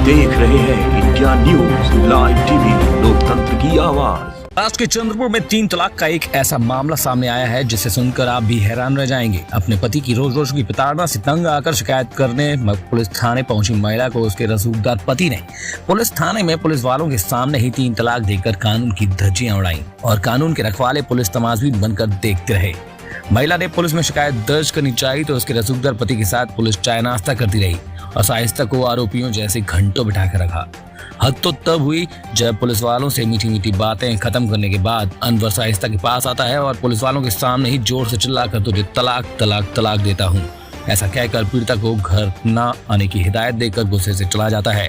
देख रहे हैं इंडिया न्यूज लाइव टीवी, लोकतंत्र की आवाज। महाराष्ट्र के चंद्रपुर में 3 तलाक का एक ऐसा मामला सामने आया है जिसे सुनकर आप भी हैरान रह जाएंगे। अपने पति की रोज रोज की प्रताड़ना से तंग आकर शिकायत करने पुलिस थाने पहुंची महिला को उसके रसूखदार पति ने पुलिस थाने में पुलिस वालों के सामने ही 3 तलाक देकर कानून की धज्जियां उड़ाई और कानून के रखवाले पुलिस तमाशबीन बनकर देखते रहे। महिला ने पुलिस में शिकायत दर्ज करनी चाहिए तो उसके रसूखदार पति के साथ पुलिस चाय नाश्ता करती रही और शाइस्ता को आरोपियों जैसे घंटों बिठा कर रखा। हद तो तब हुई जब पुलिस वालों से मीठी मीठी बातें खत्म करने के बाद अनवर शाइस्ता के पास आता है और पुलिस वालों के सामने ही जोर से चिल्लाकर तुझे तलाक तलाक तलाक देता हूँ ऐसा कहकर पीड़िता को घर न आने की हिदायत देकर गुस्से से चला जाता है।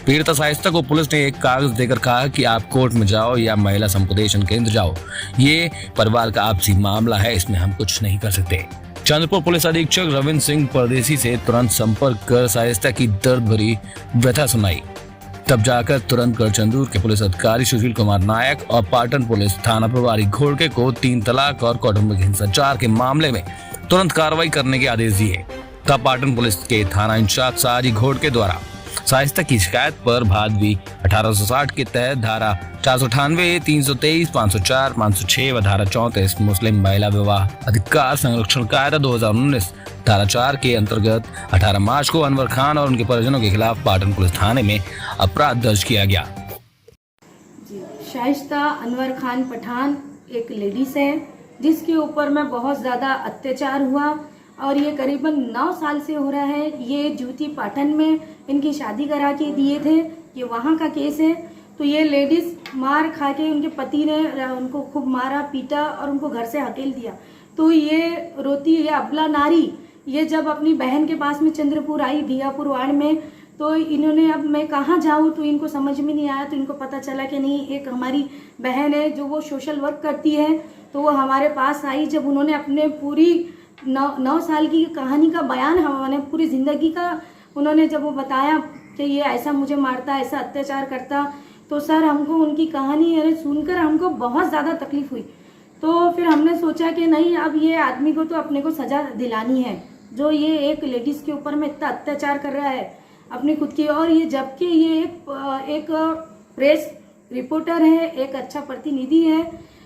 पीड़िता शाइस्ता को पुलिस ने एक कागज देकर कहा कि आप कोर्ट में जाओ या महिला संप्रेषण केंद्र जाओ, ये परिवार का आपसी मामला है, इसमें हम कुछ नहीं कर सकते। चंद्रपुर पुलिस अधीक्षक रविंद्र सिंह परदेसी से तुरंत संपर्क कर शाइस्ता की दर्द भरी व्यथा सुनाई। तब जाकर तुरंत गढ़चंदूर के पुलिस अधिकारी सुशील कुमार नायक और पाटन पुलिस थाना प्रभारी घोड़के को 3 तलाक और कौटुंबिक हिंसाचार के मामले में तुरंत कार्रवाई करने के आदेश दिए। तब पाटन पुलिस के थाना इंचार्ज साजी घोड़के द्वारा शाइस्ता की शिकायत पर भादवी 1860 के तहत धारा 498, 323, 504, 506 व धारा 34 मुस्लिम महिला विवाह अधिकार संरक्षण कायदा 2019 धारा 4 के अंतर्गत 18 मार्च को अनवर खान और उनके परिजनों के खिलाफ पाटन पुलिस थाने में अपराध दर्ज किया गया। शाइस्ता अनवर खान पठान एक लेडीज है जिसके ऊपर में बहुत ज़्यादा अत्याचार हुआ और ये करीबन 9 साल से हो रहा है। ये जूती पाटन में इनकी शादी करा के दिए थे, ये वहाँ का केस है। तो ये लेडीज मार खा के उनके पति ने उनको खूब मारा पीटा और उनको घर से हकेल दिया। तो ये रोती, ये अबला नारी, ये जब अपनी बहन के पास में चंद्रपुर आई भियापुर वार्ड में, तो इन्होंने अब मैं कहाँ जाऊँ, तो इनको समझ में नहीं आया। तो इनको पता चला कि नहीं, एक हमारी बहन है जो वो सोशल वर्क करती है, तो वो हमारे पास आई। जब उन्होंने अपने पूरी 9 साल की कहानी का बयान, हमारे पूरी ज़िंदगी का उन्होंने जब वो बताया कि ये ऐसा मुझे मारता, ऐसा अत्याचार करता, तो सर हमको उनकी कहानी सुनकर हमको बहुत ज़्यादा तकलीफ हुई। तो फिर हमने सोचा कि नहीं, अब ये आदमी को तो अपने को सज़ा दिलानी है, जो ये एक लेडीज़ के ऊपर में इतना अत्याचार कर रहा है अपनी खुद की। और ये जबकि ये एक प्रेस रिपोर्टर है, एक अच्छा प्रतिनिधि है,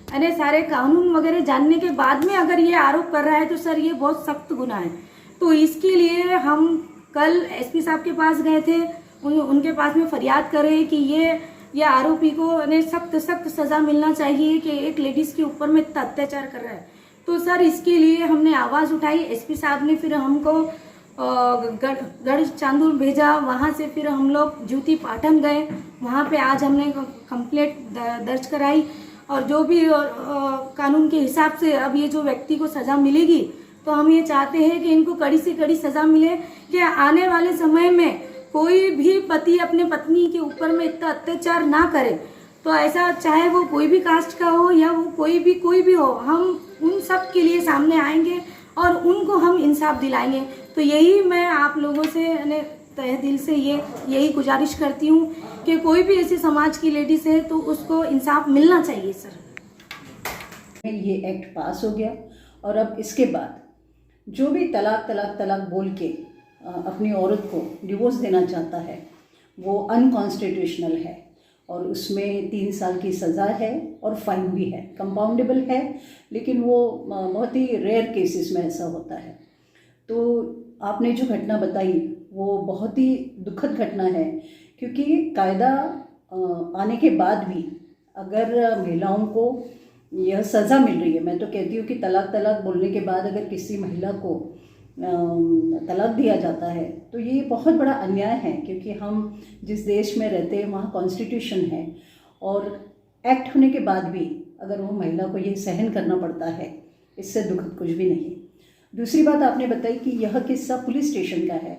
यानी सारे कानून वगैरह जानने के बाद में अगर ये आरोप कर रहा है तो सर ये बहुत सख्त गुनाह है। तो इसके लिए हम कल एसपी साहब के पास गए थे, उनके पास में फरियाद करें कि ये आरोपी को सख्त सख्त सज़ा मिलना चाहिए कि एक लेडीज़ के ऊपर में इतना अत्याचार कर रहा है। तो सर इसके लिए हमने आवाज़ उठाई। एसपी साहब ने फिर हमको गढ़चंदूर भेजा, वहाँ से फिर हम लोग जूती पाटन गए, वहाँ पे आज हमने कंप्लेंट दर्ज कराई और जो भी कानून के हिसाब से अब ये जो व्यक्ति को सज़ा मिलेगी, तो हम ये चाहते हैं कि इनको कड़ी से कड़ी सज़ा मिले कि आने वाले समय में कोई भी पति अपने पत्नी के ऊपर में इतना अत्याचार ना करे। तो ऐसा चाहे वो कोई भी कास्ट का हो या वो कोई भी हो, हम उन सब के लिए सामने आएंगे और उनको हम इंसाफ दिलाएंगे। तो यही मैं आप लोगों से तहे दिल से यही गुजारिश करती हूँ कि कोई भी ऐसे समाज की लेडीज है तो उसको इंसाफ मिलना चाहिए। सर ये एक्ट पास हो गया और अब इसके बाद जो भी तलाक तलाक तलाक बोल के अपनी औरत को डिवोर्स देना चाहता है वो अनकॉन्स्टिट्यूशनल है और उसमें 3 साल की सज़ा है और फाइन भी है, कंपाउंडेबल है, लेकिन वो बहुत ही रेयर केसेस में ऐसा होता है। तो आपने जो घटना बताई वो बहुत ही दुखद घटना है, क्योंकि कायदा आने के बाद भी अगर महिलाओं को यह सज़ा मिल रही है, मैं तो कहती हूँ कि तलाक तलाक बोलने के बाद अगर किसी महिला को तलाक दिया जाता है तो ये बहुत बड़ा अन्याय है, क्योंकि हम जिस देश में रहते हैं वहाँ कॉन्स्टिट्यूशन है और एक्ट होने के बाद भी अगर वो महिला को ये सहन करना पड़ता है, इससे दुखद कुछ भी नहीं। दूसरी बात आपने बताई कि यह किस्सा पुलिस स्टेशन का है।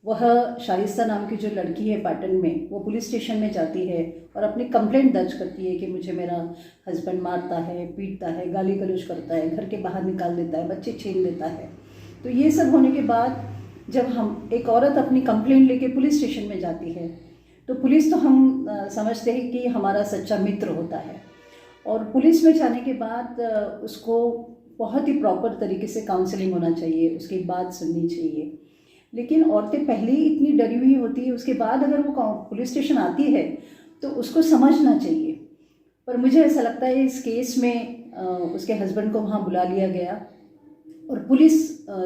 वह शाइस्ता नाम की जो लड़की है पाटन में, वो पुलिस स्टेशन में जाती है और अपनी कंप्लेंट दर्ज करती है कि मुझे मेरा हस्बैंड मारता है, पीटता है, गाली गलौज करता है, घर के बाहर निकाल देता है, बच्चे छीन लेता है। तो ये सब होने के बाद जब हम एक औरत अपनी कंप्लेंट लेके पुलिस स्टेशन में जाती है तो पुलिस तो हम समझते हैं कि हमारा सच्चा मित्र होता है, और पुलिस में जाने के बाद उसको बहुत ही प्रॉपर तरीके से काउंसलिंग होना चाहिए, उसकी बात सुननी चाहिए। लेकिन औरतें पहले ही इतनी डरी हुई होती है, उसके बाद अगर वो पुलिस स्टेशन आती है तो उसको समझना चाहिए। पर मुझे ऐसा लगता है इस केस में उसके हस्बैंड को वहाँ बुला लिया गया और पुलिस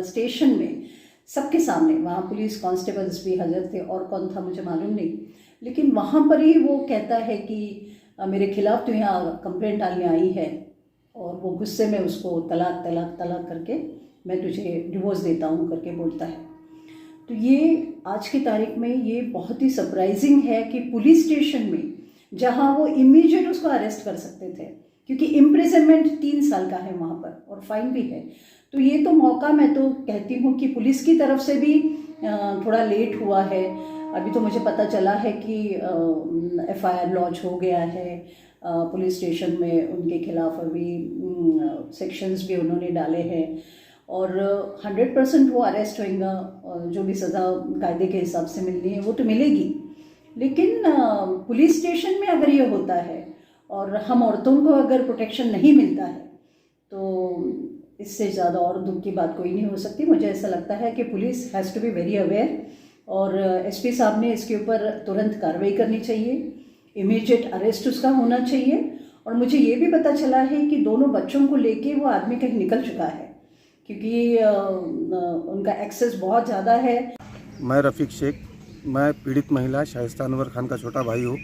स्टेशन में सबके सामने, वहाँ पुलिस कांस्टेबल्स भी हाजिर थे और कौन था मुझे मालूम नहीं, लेकिन वहाँ पर ही वो कहता है कि मेरे खिलाफ तो यहाँ कंप्लेंट डालने आई है, और वो गुस्से में उसको तलाक तलाक तलाक करके मैं तुझे डिवोर्स देता हूँ करके बोलता है। तो ये आज की तारीख में ये बहुत ही सरप्राइजिंग है कि पुलिस स्टेशन में, जहाँ वो इमीडिएट उसको अरेस्ट कर सकते थे, क्योंकि इम्प्रिजनमेंट 3 साल का है वहाँ पर और फाइन भी है, तो ये तो मौका मैं तो कहती हूँ कि पुलिस की तरफ से भी थोड़ा लेट हुआ है। अभी तो मुझे पता चला है कि FIR लॉन्च हो गया है पुलिस स्टेशन में, उनके खिलाफ अभी सेक्शंस भी उन्होंने डाले हैं और 100% वो अरेस्ट होएगा, जो भी सज़ा कायदे के हिसाब से मिलनी है वो तो मिलेगी। लेकिन पुलिस स्टेशन में अगर ये होता है और हम औरतों को अगर प्रोटेक्शन नहीं मिलता है तो इससे ज़्यादा और दुख की बात कोई नहीं हो सकती। मुझे ऐसा लगता है कि police has to be very aware और SP साहब ने इसके ऊपर तुरंत कार्रवाई करनी चाहिए, इमीडिएट अरेस्ट उसका होना चाहिए। और मुझे ये भी पता चला है कि दोनों बच्चों को लेके वो आदमी कहीं निकल चुका है, क्योंकि उनका एक्सेस बहुत ज़्यादा है। मैं रफ़ीक शेख, मैं पीड़ित महिला शाइस्ता अनवर खान का छोटा भाई हूँ।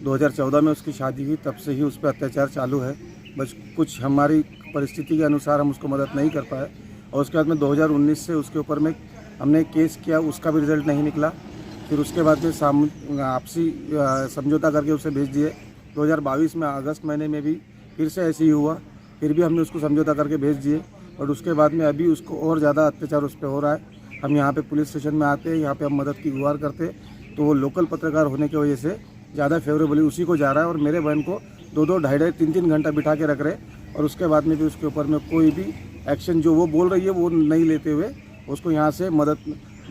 2014 में उसकी शादी हुई, तब से ही उस पर अत्याचार चालू है। बस कुछ हमारी परिस्थिति के अनुसार हम उसको मदद नहीं कर पाए और उसके बाद में 2019 से उसके ऊपर में हमने केस किया, उसका भी रिज़ल्ट नहीं निकला। फिर उसके बाद में आपसी समझौता करके उसे भेज दिए। 2022 में अगस्त महीने में भी फिर से ऐसे ही हुआ, फिर भी हमने उसको समझौता करके भेज दिए और उसके बाद में अभी उसको और ज़्यादा अत्याचार उस पर हो रहा है। हम यहाँ पे पुलिस स्टेशन में आते हैं, यहाँ पे हम मदद की गुहार करते हैं, तो वो लोकल पत्रकार होने की वजह से ज़्यादा फेवरेबली उसी को जा रहा है और मेरे बहन को 2-2, 2.5, 3-3 घंटा बिठा के रख रहे और उसके बाद में भी उसके ऊपर में कोई भी एक्शन जो वो बोल रही है वो नहीं लेते हुए उसको यहाँ से मदद,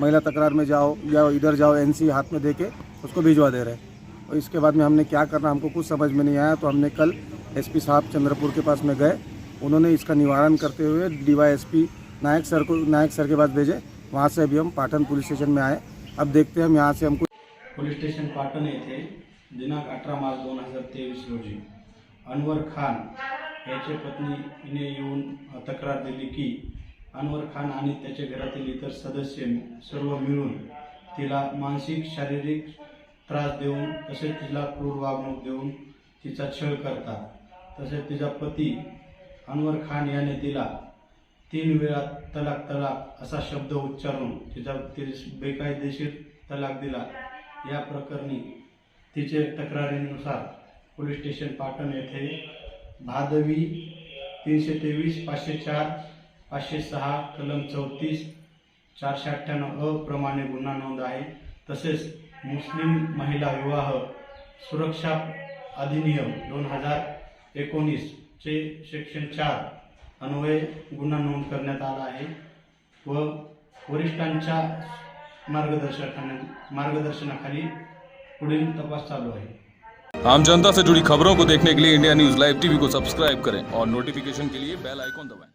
महिला तकरार में जाओ या इधर जाओ, NC हाथ में दे के उसको भिजवा दे रहे हैं। और इसके बाद में हमने क्या करना हमको कुछ समझ में नहीं आया, तो हमने कल SP साहब चंद्रपुर के पास में गए। उन्होंने इसका निवारण करते हुए DYSP नायक सर के पास भेजे। वहाँ से अभी हम पाटण पुलिस स्टेशन में आए। अब देखते हैं हम यहाँ से हमको पोलीस स्टेशन पाटण येथे दिनांक 18 मार्च 2023 रोजी अनवर खान याच्या पत्नीने येऊन तक्रार दिली की अनवर खान आणि त्याच्या घरातील इतर सदस्य सर्व मिळून तिला मानसिक शारीरिक त्रास देऊन तसेच तिला क्रूर वागणूक देऊन तिचा छळ करतात। तसेच तिचा पती अनवर खान याने तिला 3 वेळा तलाक तलाक असा शब्द उच्चारून तिचा बेकायदेशीर तलाक दिला। या प्रकरणी तिचे तक्रारीनुसार पोलीस स्टेशन पाटण येथे भादवी 323, 504, 506, कलम 34, 498 प्रमाणे गुन्हा नोंद आहे। तसेच मुस्लिम महिला विवाह सुरक्षा अधिनियम 2019 चे सेक्शन 4 अन्वये गुन्हा नोंद करण्यात आला आहे व वरिष्ठांच्या मार्गदर्शनाखाली पुढील तपास चालू आहे। आम जनता से जुड़ी खबरों को देखने के लिए इंडिया न्यूज लाइव टीवी को सब्सक्राइब करें और नोटिफिकेशन के लिए बेल आइकॉन दबाएं।